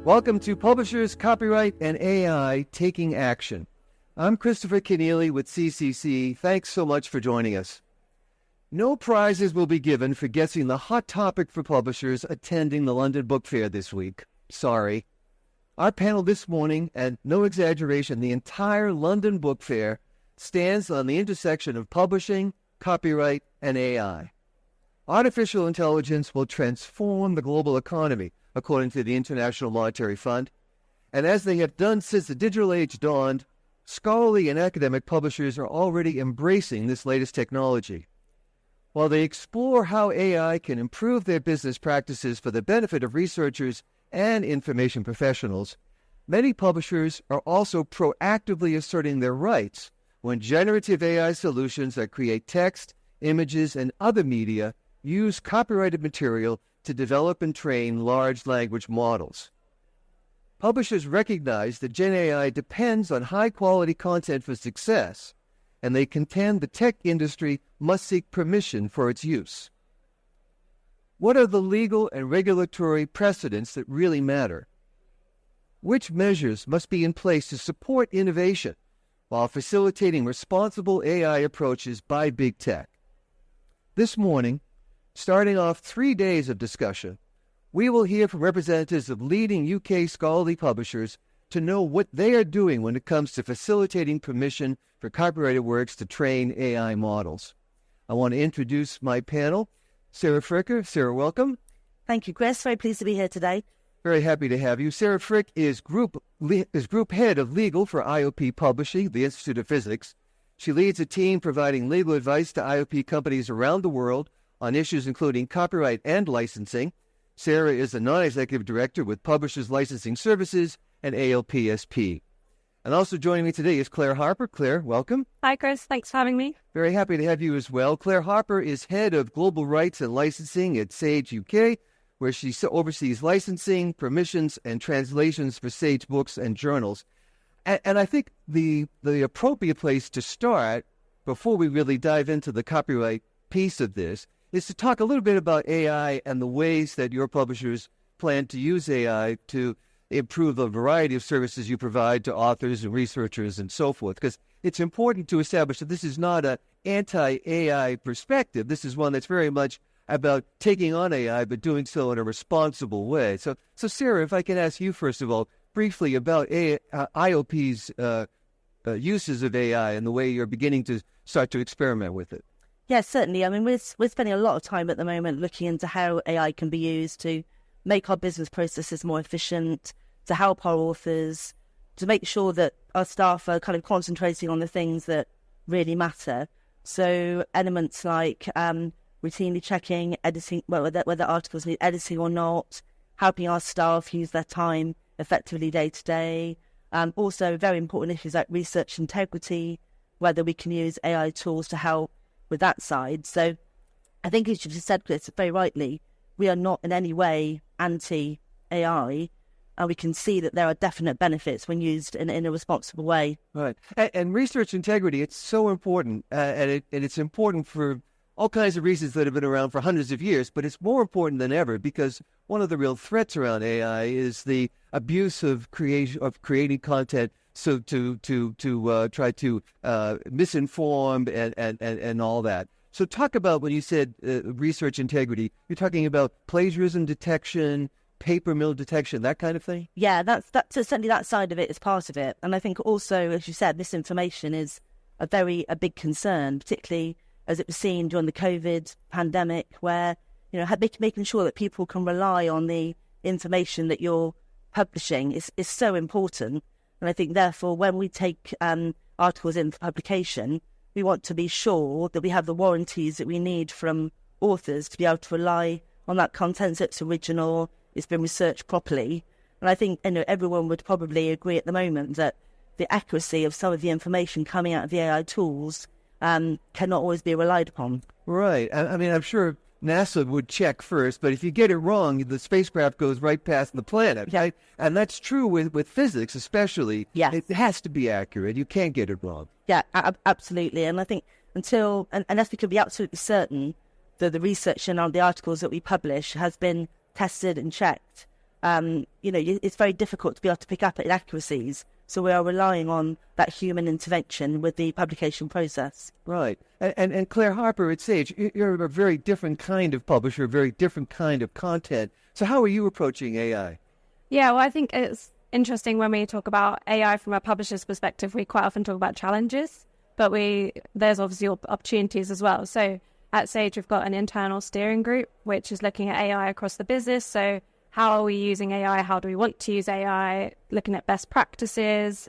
Welcome to Publishers, Copyright, and AI Taking Action. I'm Christopher Keneally with CCC. Thanks so much for joining us. No prizes will be given for guessing the hot topic for publishers attending the London Book Fair this week. Sorry. Our panel this morning, and no exaggeration, the entire London Book Fair stands on the intersection of publishing, copyright, and AI. Artificial intelligence will transform the global economy, according to the International Monetary Fund. And as they have done since the digital age dawned, scholarly and academic publishers are already embracing this latest technology. While they explore how AI can improve their business practices for the benefit of researchers and information professionals, many publishers are also proactively asserting their rights when generative AI solutions that create text, images, and other media use copyrighted material to develop and train large language models. Publishers recognize that Gen AI depends on high-quality content for success, and they contend the tech industry must seek permission for its use. What are the legal and regulatory precedents that really matter? Which measures must be in place to support innovation while facilitating responsible AI approaches by big tech? This morning, starting off 3 days of discussion, we will hear from representatives of leading UK scholarly publishers to know what they are doing when it comes to facilitating permission for copyrighted works to train AI models. I want to introduce my panel. Sarah Fricker. Sarah, welcome. Thank you, Chris. Very pleased to be here today. Very happy to have you. Sarah Frick is group head of legal for IOP Publishing, the Institute of Physics. She leads a team providing legal advice to IOP companies around the world on issues including copyright and licensing. Sarah is a non-executive director with Publishers Licensing Services and ALPSP. And also joining me today is Claire Harper. Claire, welcome. Hi, Chris. Thanks for having me. Very happy to have you as well. Claire Harper is head of global rights and licensing at Sage UK, where she oversees licensing, permissions, and translations for Sage books and journals. And I think the appropriate place to start, before we really dive into the copyright piece of this, is to talk a little bit about AI and the ways that your publishers plan to use AI to improve the variety of services you provide to authors and researchers and so forth. Because it's important to establish that this is not an anti-AI perspective. This is one that's very much about taking on AI, but doing so in a responsible way. So Sarah, if I can ask you, first of all, briefly about IOP's uses of AI and the way you're beginning to start to experiment with it. Yes, certainly. I mean, we're spending a lot of time at the moment looking into how AI can be used to make our business processes more efficient, to help our authors, to make sure that our staff are kind of concentrating on the things that really matter. So elements like routinely checking, editing, whether articles need editing or not, helping our staff use their time effectively day to day. Also, very important issues like research integrity, whether we can use AI tools to help with that side. So I think as you just said, Chris, very rightly, we are not in any way anti-AI, and we can see that there are definite benefits when used in a responsible way. Right. And research integrity, it's so important, and it's important for all kinds of reasons that have been around for hundreds of years, but it's more important than ever because one of the real threats around AI is the abuse of creating content so to try to misinform and all that. So talk about when you said research integrity, you're talking about plagiarism detection, paper mill detection, that kind of thing? Yeah, that's certainly that side of it is part of it. And I think also, as you said, misinformation is a big concern, particularly as it was seen during the COVID pandemic, where, you know, making sure that people can rely on the information that you're publishing is so important. And I think, therefore, when we take articles in for publication, we want to be sure that we have the warranties that we need from authors to be able to rely on that content, so it's original, it's been researched properly. And I think, you know, everyone would probably agree at the moment that the accuracy of some of the information coming out of the AI tools cannot always be relied upon. Right. I mean, I'm sure NASA would check first, but if you get it wrong, the spacecraft goes right past the planet, yeah. Right? And that's true with physics especially. Yes. It has to be accurate. You can't get it wrong. Yeah, absolutely. And I think unless we can be absolutely certain that the research and the articles that we publish has been tested and checked, it's very difficult to be able to pick up inaccuracies. So we are relying on that human intervention with the publication process. Right. And Claire Harper at Sage, you're a very different kind of publisher, a very different kind of content. So how are you approaching AI? Yeah, well, I think it's interesting when we talk about AI from a publisher's perspective, we quite often talk about challenges, but there's obviously opportunities as well. So at Sage, we've got an internal steering group, which is looking at AI across the business. So how are we using AI? How do we want to use AI? Looking at best practices.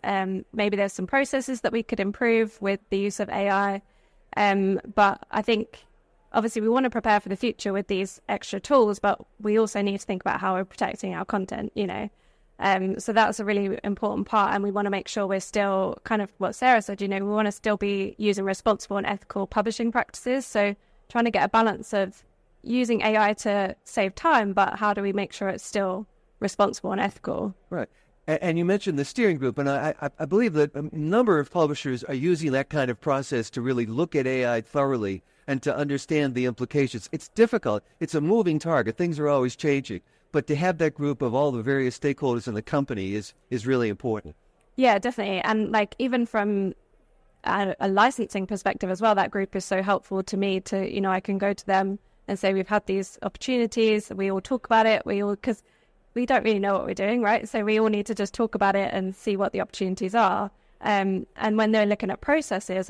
Maybe there's some processes that we could improve with the use of AI. But I think obviously we want to prepare for the future with these extra tools, but we also need to think about how we're protecting our content, So that's a really important part. And we want to make sure we're still kind of what Sarah said, we want to still be using responsible and ethical publishing practices. So trying to get a balance of using AI to save time, but how do we make sure it's still responsible and ethical? Right. And you mentioned the steering group, and I believe that a number of publishers are using that kind of process to really look at AI thoroughly and to understand the implications. It's difficult. It's a moving target. Things are always changing. But to have that group of all the various stakeholders in the company is really important. Yeah, definitely. And even from a licensing perspective as well, that group is so helpful to me to, I can go to them and say, we've had these opportunities. We all talk about it. Because we don't really know what we're doing, right? So we all need to just talk about it and see what the opportunities are. And when they're looking at processes,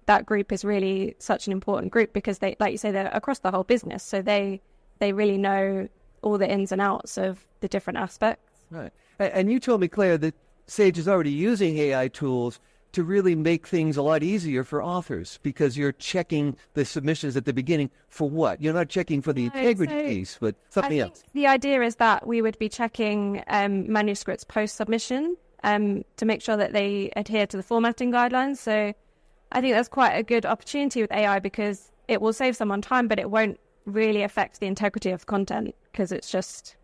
that group is really such an important group because they, like you say, they're across the whole business. So they really know all the ins and outs of the different aspects. Right. And you told me, Claire, that Sage is already using AI tools to really make things a lot easier for authors because you're checking the submissions at the beginning for what? You're not checking for the integrity piece, but something else. The idea is that we would be checking manuscripts post-submission to make sure that they adhere to the formatting guidelines. So I think that's quite a good opportunity with AI because it will save someone time, but it won't really affect the integrity of content because it's just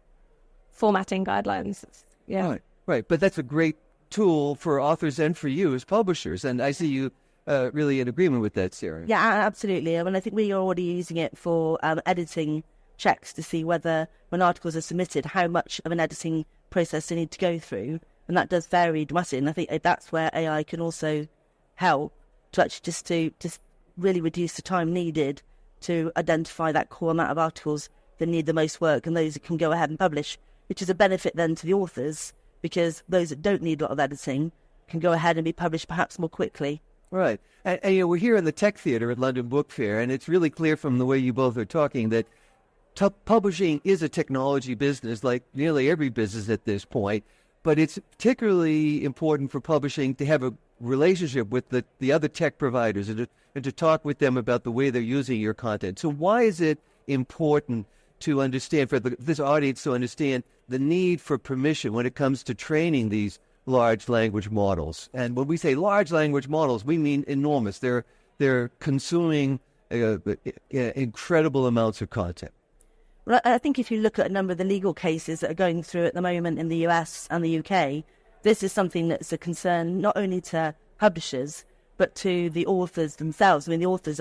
formatting guidelines. Yeah. Right. But that's a great tool for authors and for you as publishers. And I see you really in agreement with that, Sarah. Yeah, absolutely. I think we are already using it for editing checks to see whether when articles are submitted, how much of an editing process they need to go through. And that does vary dramatically. And I think that's where AI can also help to actually just really reduce the time needed to identify that core amount of articles that need the most work and those that can go ahead and publish, which is a benefit then to the authors because those that don't need a lot of editing can go ahead and be published perhaps more quickly. Right. And we're here in the Tech Theatre at London Book Fair, and it's really clear from the way you both are talking that publishing is a technology business like nearly every business at this point, but it's particularly important for publishing to have a relationship with the other tech providers and to talk with them about the way they're using your content. So why is it important to understand, for this audience to understand the need for permission when it comes to training these large language models? And when we say large language models, we mean enormous. They're consuming incredible amounts of content. Well, I think if you look at a number of the legal cases that are going through at the moment in the US and the UK, this is something that's a concern not only to publishers, but to the authors themselves. I mean, the authors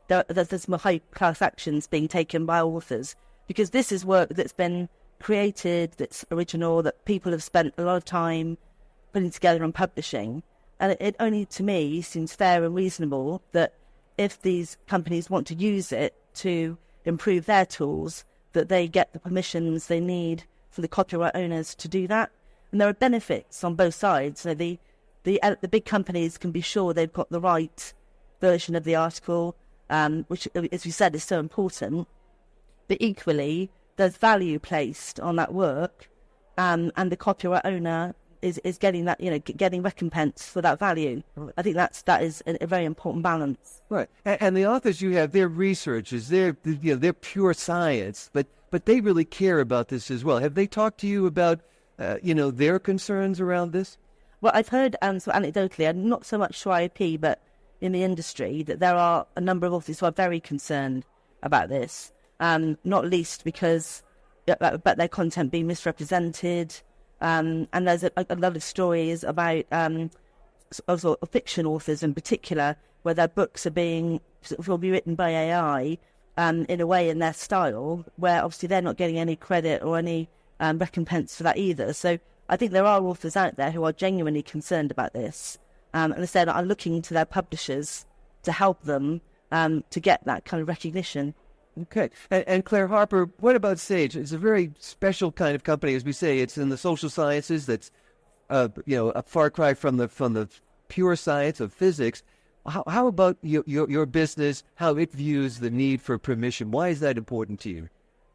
there's some high-class actions being taken by authors because this is work that's been created, that's original, that people have spent a lot of time putting together and publishing. And it only, to me, seems fair and reasonable that if these companies want to use it to improve their tools, that they get the permissions they need from the copyright owners to do that. And there are benefits on both sides. So the big companies can be sure they've got the right version of the article, which, as you said, is so important. But equally, there's value placed on that work, and the copyright owner is getting that, getting recompense for that value. Right. I think that is a very important balance. Right, and the authors you have, they're researchers, they're pure science, but they really care about this as well. Have they talked to you about their concerns around this? Well, I've heard, so anecdotally, and not so much for IP, but in the industry, that there are a number of authors who are very concerned about this, not least because about their content being misrepresented. And there's a lot of stories about also fiction authors in particular, where their books will be written by AI in a way in their style, where obviously they're not getting any credit or any recompense for that either. So I think there are authors out there who are genuinely concerned about this, and I said are looking to their publishers to help them to get that kind of recognition. Okay. And Claire Harper, what about Sage? It's a very special kind of company, as we say. It's in the social sciences. That's a far cry from the pure science of physics. How about your business? How it views the need for permission? Why is that important to you?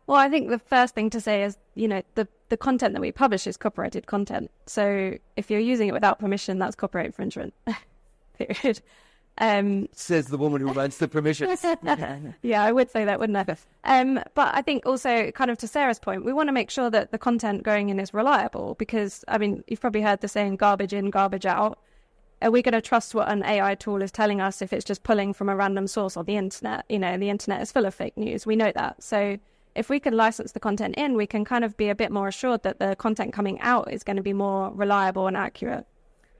Well, I think the first thing to say is, the content that we publish is copyrighted content. So if you're using it without permission, that's copyright infringement. Period. Says the woman who runs the permissions. Yeah, I would say that, wouldn't I? But I think also, kind of to Sarah's point, we want to make sure that the content going in is reliable because, you've probably heard the saying garbage in, garbage out. Are we going to trust what an AI tool is telling us if it's just pulling from a random source on the internet? The internet is full of fake news. We know that. So if we can license the content in, we can kind of be a bit more assured that the content coming out is going to be more reliable and accurate.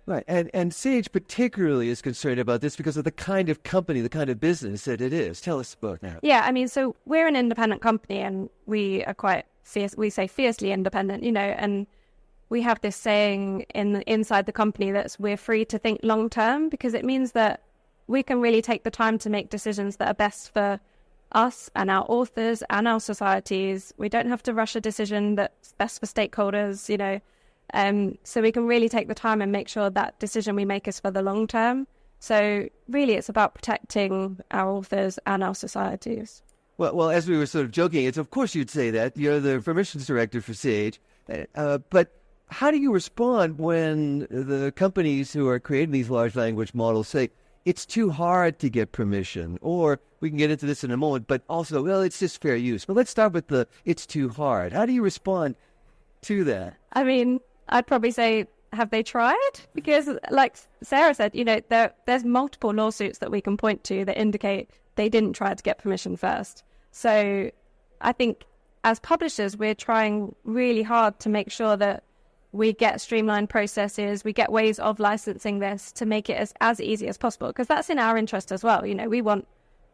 Right. And Sage particularly is concerned about this because of the kind of company, the kind of business that it is. Tell us about that. Yeah, so we're an independent company and we are quite fierce. We say fiercely independent, and we have this saying inside the company that we're free to think long term because it means that we can really take the time to make decisions that are best for us and our authors and our societies. We don't have to rush a decision that's best for stakeholders, so we can really take the time and make sure that decision we make is for the long term. So really it's about protecting our authors and our societies. Well, as we were sort of joking, it's of course you'd say that. You're the permissions director for Sage. But how do you respond when the companies who are creating these large language models say, it's too hard to get permission, or we can get into this in a moment, but also, well, it's just fair use. But let's start with the it's too hard. How do you respond to that? I'd probably say, have they tried? Because like Sarah said, there's multiple lawsuits that we can point to that indicate they didn't try to get permission first. So I think as publishers, we're trying really hard to make sure that we get streamlined processes, we get ways of licensing this to make it as easy as possible, because that's in our interest as well. We want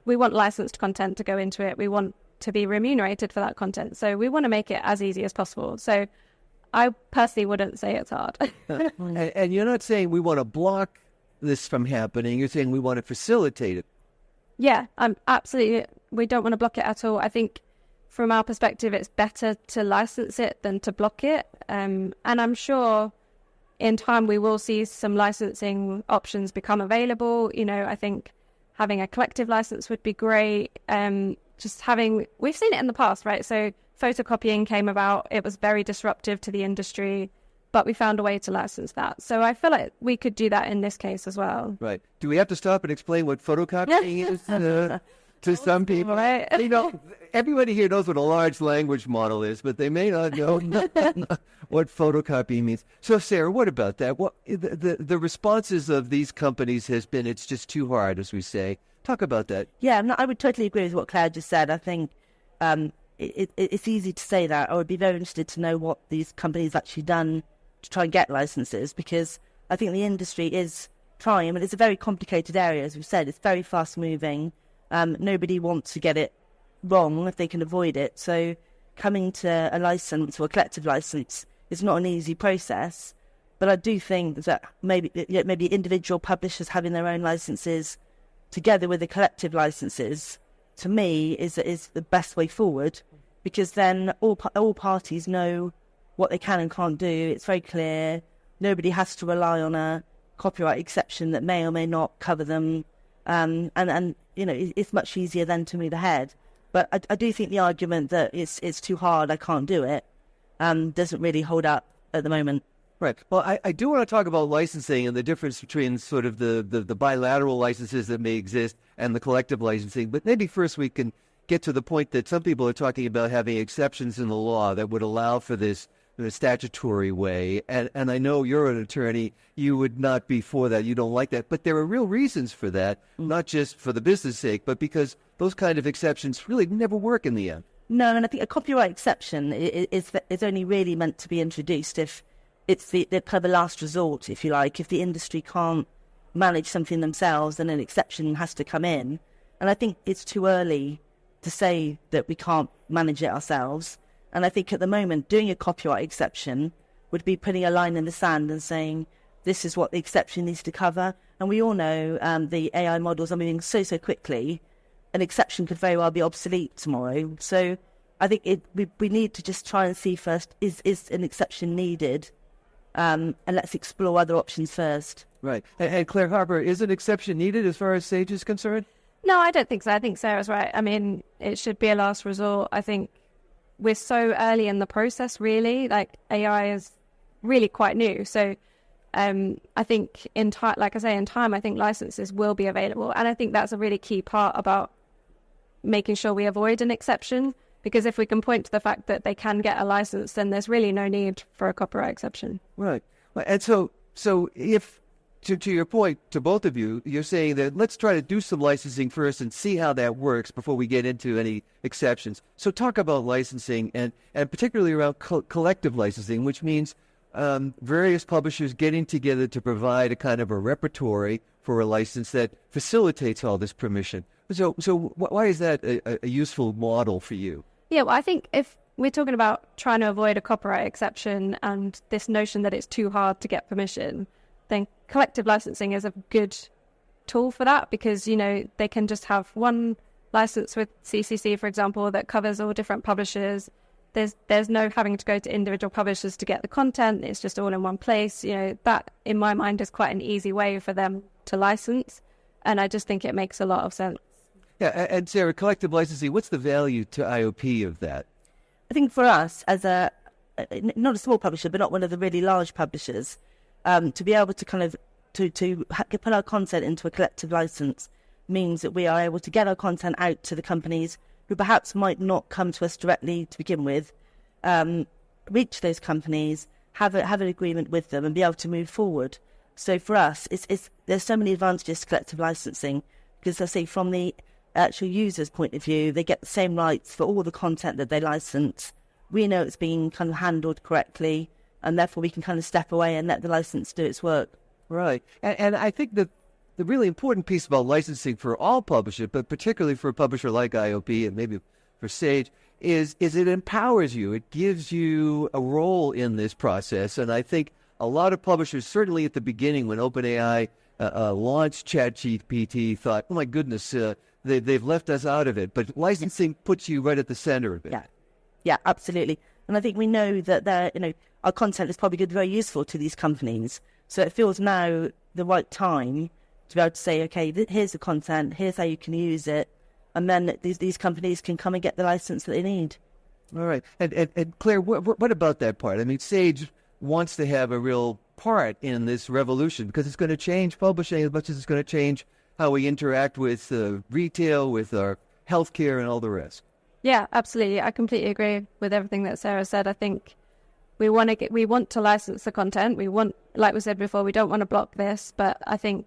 licensed content to go into it. We want to be remunerated for that content. So we want to make it as easy as possible. So I personally wouldn't say it's hard. And you're not saying we want to block this from happening. You're saying we want to facilitate it. Yeah, absolutely. We don't want to block it at all. I think from our perspective, it's better to license it than to block it. And I'm sure in time we will see some licensing options become available. I think having a collective license would be great. We've seen it in the past, right? So photocopying came about. It was very disruptive to the industry, but we found a way to license that. So I feel like we could do that in this case as well. Right. Do we have to stop and explain what photocopying is to some people? Right. Everybody here knows what a large language model is, but they may not know what photocopying means. So, Sarah, what about that? What the responses of these companies has been, it's just too hard, as we say. Talk about that. Yeah, I would totally agree with what Claire just said. I think it's easy to say that. I would be very interested to know what these companies actually done to try and get licenses, because I think the industry is trying, but it's a very complicated area. As we've said, it's very fast moving. Nobody wants to get it wrong if they can avoid it. So coming to a license or a collective license is not an easy process. But I do think that maybe individual publishers having their own licenses together with the collective licenses, to me, is the best way forward, because then all parties know what they can and can't do. It's very clear. Nobody has to rely on a copyright exception that may or may not cover them. And it's much easier then to move ahead. But I do think the argument that it's too hard, I can't do it, doesn't really hold up at the moment. Right. Well, I do want to talk about licensing and the difference between sort of the bilateral licenses that may exist and the collective licensing. But maybe first we can get to the point that some people are talking about having exceptions in the law that would allow for this in a statutory way. And I know you're an attorney. You would not be for that. You don't like that. But there are real reasons for that, not just for the business sake, but because those kind of exceptions really never work in the end. No, and I think a copyright exception is only really meant to be introduced if it's the kind of last resort, if you like. If the industry can't manage something themselves, then an exception has to come in. And I think it's too early to say that we can't manage it ourselves. And I think at the moment, doing a copyright exception would be putting a line in the sand and saying, this is what the exception needs to cover. And we all know the AI models are moving so quickly, an exception could very well be obsolete tomorrow. So I think we need to just try and see first, is an exception needed? And let's explore other options first. Right. And Claire Harper, is an exception needed as far as Sage is concerned? No, I don't think so. I think Sarah's right. I mean, it should be a last resort. I think we're so early in the process, really. Like, AI is really quite new. So I think in time, like I say, in time, I think licenses will be available. And I think that's a really key part about making sure we avoid an exception. Because if we can point to the fact that they can get a license, then there's really no need for a copyright exception. Right. And so if, to your point, to both of you, you're saying that let's try to do some licensing first and see how that works before we get into any exceptions. So talk about licensing and particularly around collective licensing, which means various publishers getting together to provide a kind of a repertory for a license that facilitates all this permission. So why is that a useful model for you? Yeah, well, I think if we're talking about trying to avoid a copyright exception and this notion that it's too hard to get permission, then collective licensing is a good tool for that, because, you know, they can just have one license with CCC, for example, that covers all different publishers. There's no having to go to individual publishers to get the content. It's just all in one place. You know, that, in my mind, is quite an easy way for them to license. And I just think it makes a lot of sense. Yeah, and Sarah, collective licensing, what's the value to IOP of that? I think for us, as not a small publisher, but not one of the really large publishers, to be able to kind of to put our content into a collective license means that we are able to get our content out to the companies who perhaps might not come to us directly to begin with, reach those companies, have an agreement with them, and be able to move forward. So for us, there's so many advantages to collective licensing, because I say from the actual user's point of view, they get the same rights for all the content that they license. We know it's being kind of handled correctly, and therefore we can kind of step away and let the license do its work. Right. And I think that the really important piece about licensing for all publishers, but particularly for a publisher like IOP and maybe for Sage, is it empowers you. It gives you a role in this process. And I think a lot of publishers, certainly at the beginning when OpenAI launched ChatGPT, thought, oh my goodness, they've left us out of it. But licensing puts you right at the center of it. Yeah, absolutely. And I think we know that our content is probably going to be very useful to these companies. So it feels now the right time to be able to say, okay, here's the content, here's how you can use it, and then these companies can come and get the license that they need. All right. And Claire, what about that part? I mean, Sage wants to have a real part in this revolution because it's going to change publishing as much as it's going to change how we interact with retail, with our healthcare, and all the rest. Yeah, absolutely. I completely agree with everything that Sarah said. I think we want to license the content. We want, like we said before, we don't want to block this, but I think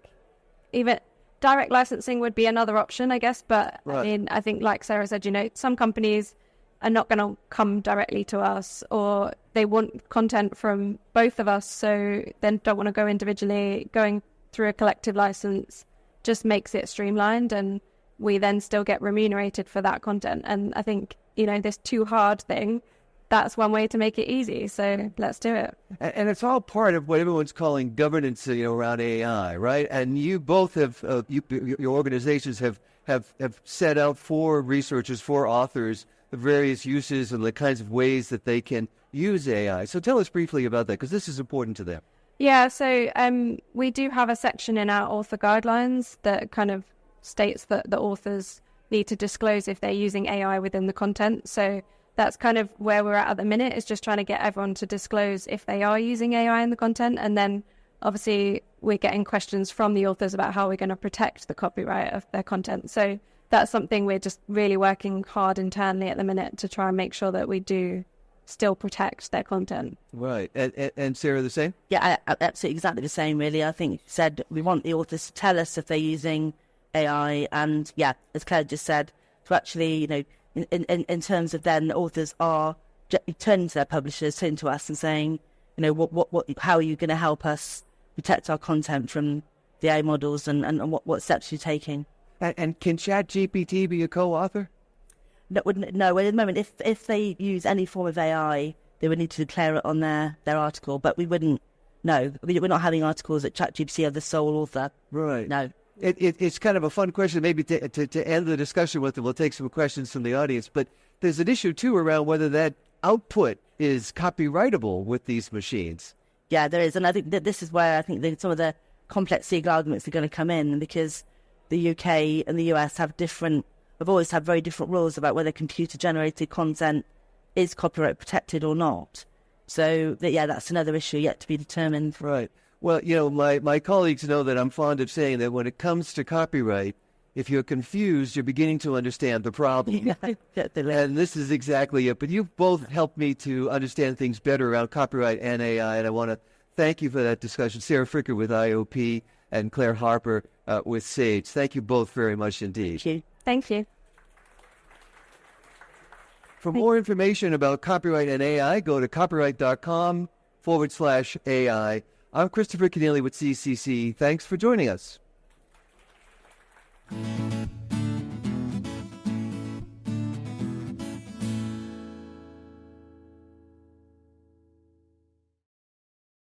even direct licensing would be another option, I guess. But right. I mean, I think like Sarah said, some companies are not going to come directly to us, or they want content from both of us, so then don't want to go individually. Going through a collective license just makes it streamlined, and we then still get remunerated for that content. And I think, this too hard thing, that's one way to make it easy. So let's do it. And it's all part of what everyone's calling governance, around AI, right? And you both have, your organizations have set out for researchers, for authors, the various uses and the kinds of ways that they can use AI. So tell us briefly about that, because this is important to them. Yeah, so we do have a section in our author guidelines that kind of states that the authors need to disclose if they're using AI within the content. So that's kind of where we're at the minute, is just trying to get everyone to disclose if they are using AI in the content. And then obviously we're getting questions from the authors about how we're going to protect the copyright of their content. So that's something we're just really working hard internally at the minute to try and make sure that we do still protect their content. Right. And Sarah, the same? Yeah, absolutely exactly the same, really. I think you said we want the authors to tell us if they're using AI, and yeah, as Claire just said, to actually, in terms of then the authors are turning to their publishers, turning to us and saying, how are you going to help us protect our content from the AI models, and what steps you're taking. And can ChatGPT be a co-author? No, well, at the moment, if they use any form of AI, they would need to declare it on their article, but we wouldn't. No, we're not having articles that ChatGPT are the sole author. Right. No. It's kind of a fun question, maybe to end the discussion with it. We'll take some questions from the audience, but there's an issue too around whether that output is copyrightable with these machines. Yeah, there is, and I think that this is where I think that some of the complex legal arguments are going to come in, because the UK and the US have always had very different rules about whether computer-generated content is copyright protected or not. So, that's another issue yet to be determined. Right. Well, my colleagues know that I'm fond of saying that when it comes to copyright, if you're confused, you're beginning to understand the problem. And this is exactly it. But you've both helped me to understand things better around copyright and AI, and I want to thank you for that discussion. Sarah Fricker with IOP and Claire Harper with Sage. Thank you both very much indeed. Thank you. Thank you. For more information about copyright and AI, go to copyright.com/AI. I'm Christopher Kenneally with CCC. Thanks for joining us.